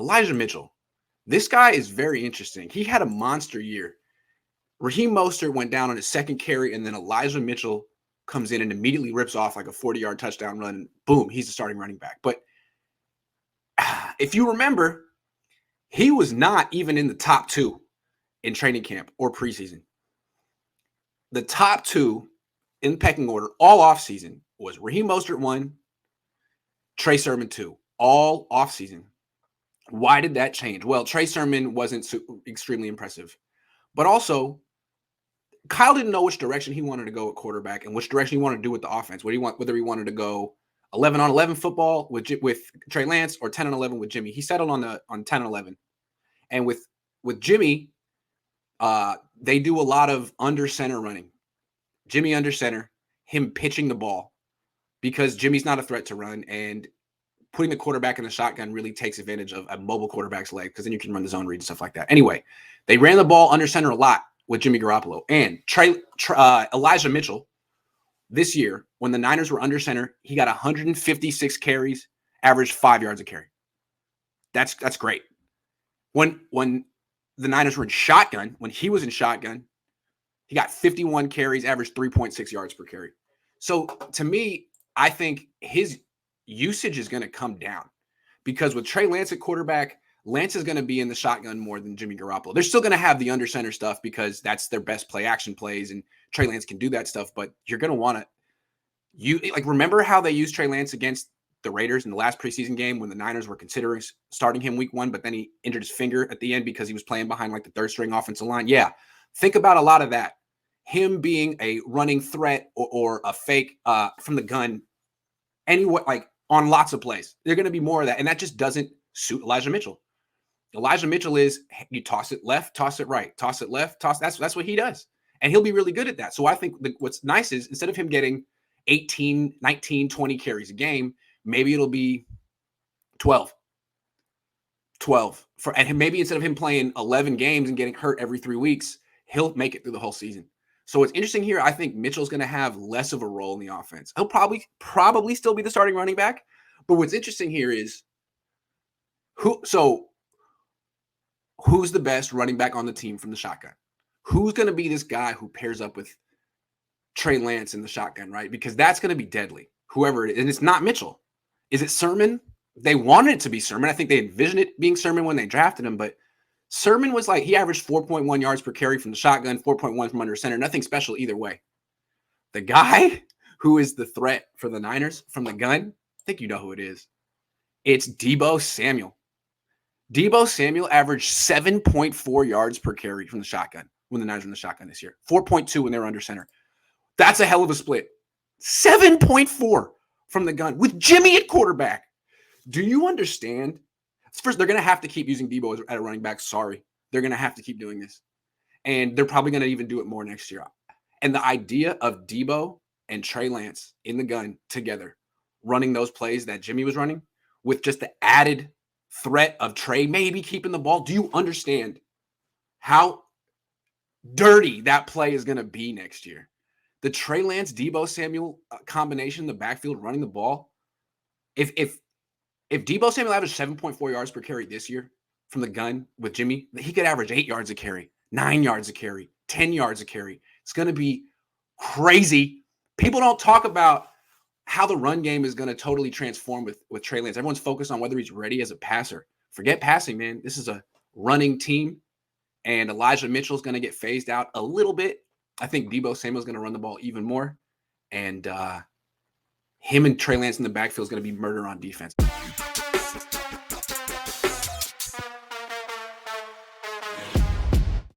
Elijah Mitchell. This guy is very interesting. He had a monster year. Raheem Mostert went down on his second carry, and then Elijah Mitchell comes in and immediately rips off like a 40-yard touchdown run. And boom, he's the starting running back. But if you remember, he was not even in the top 2 in training camp or preseason. The top 2 in pecking order all offseason was Raheem Mostert 1, Trey Sermon 2, all offseason. Why did that change? Well, Trey Sermon wasn't extremely impressive, but also Kyle didn't know which direction he wanted to go at quarterback and which direction he wanted to do with the offense. Whether he wanted to go 11-on-11 football with Trey Lance or 10-on-11 with Jimmy. He settled on 10-on-11. And with Jimmy, they do a lot of under center running. Jimmy under center, him pitching the ball because Jimmy's not a threat to run, and putting the quarterback in the shotgun really takes advantage of a mobile quarterback's leg because then you can run the zone read and stuff like that. Anyway, they ran the ball under center a lot with Jimmy Garoppolo. And Elijah Mitchell, this year, when the Niners were under center, he got 156 carries, averaged 5 yards a carry. That's great. When the Niners were in shotgun, when he was in shotgun, he got 51 carries, averaged 3.6 yards per carry. So to me, I think his usage is going to come down because with Trey Lance at quarterback, Lance is going to be in the shotgun more than Jimmy Garoppolo. They're still going to have the under center stuff because that's their best play action plays, and Trey Lance can do that stuff. But you're going to want to remember how they used Trey Lance against the Raiders in the last preseason game when the Niners were considering starting him week 1, but then he injured his finger at the end because he was playing behind like the third string offensive line. Yeah, think about a lot of that. Him being a running threat or a fake from the gun, anyway, like on lots of plays. They're going to be more of that, and that just doesn't suit Elijah Mitchell. Elijah Mitchell is you toss it left, toss it right, toss it left, toss. That's what he does, and he'll be really good at that. So I think what's nice is instead of him getting 18, 19, 20 carries a game, maybe it'll be 12 and maybe instead of him playing 11 games and getting hurt every 3 weeks, he'll make it through the whole season. So what's interesting here, I think Mitchell's going to have less of a role in the offense. He'll probably still be the starting running back. But what's interesting here is who's the best running back on the team from the shotgun? Who's going to be this guy who pairs up with Trey Lance in the shotgun, right? Because that's going to be deadly, whoever it is. And it's not Mitchell. Is it Sermon? They wanted it to be Sermon. I think they envisioned it being Sermon when they drafted him, but Sermon was he averaged 4.1 yards per carry from the shotgun, 4.1 from under center. Nothing special either way. The guy who is the threat for the Niners from the gun, I think you know who it is. It's Deebo Samuel. Deebo Samuel averaged 7.4 yards per carry from the shotgun when the Niners were in the shotgun this year. 4.2 when they were under center. That's a hell of a split. 7.4 from the gun with Jimmy at quarterback. Do you understand? First, they're going to have to keep using Deebo at a running back. Sorry. They're going to have to keep doing this. And they're probably going to even do it more next year. And the idea of Deebo and Trey Lance in the gun together, running those plays that Jimmy was running with just the added threat of Trey maybe keeping the ball. Do you understand how dirty that play is going to be next year? The Trey Lance, Deebo Samuel combination, the backfield running the ball. If Deebo Samuel averaged 7.4 yards per carry this year from the gun with Jimmy, he could average 8 yards a carry, 9 yards a carry, 10 yards a carry. It's going to be crazy. People don't talk about how the run game is going to totally transform with Trey Lance. Everyone's focused on whether he's ready as a passer. Forget passing, man. This is a running team, and Elijah Mitchell is going to get phased out a little bit. I think Deebo Samuel is going to run the ball even more, and him and Trey Lance in the backfield is going to be murder on defense.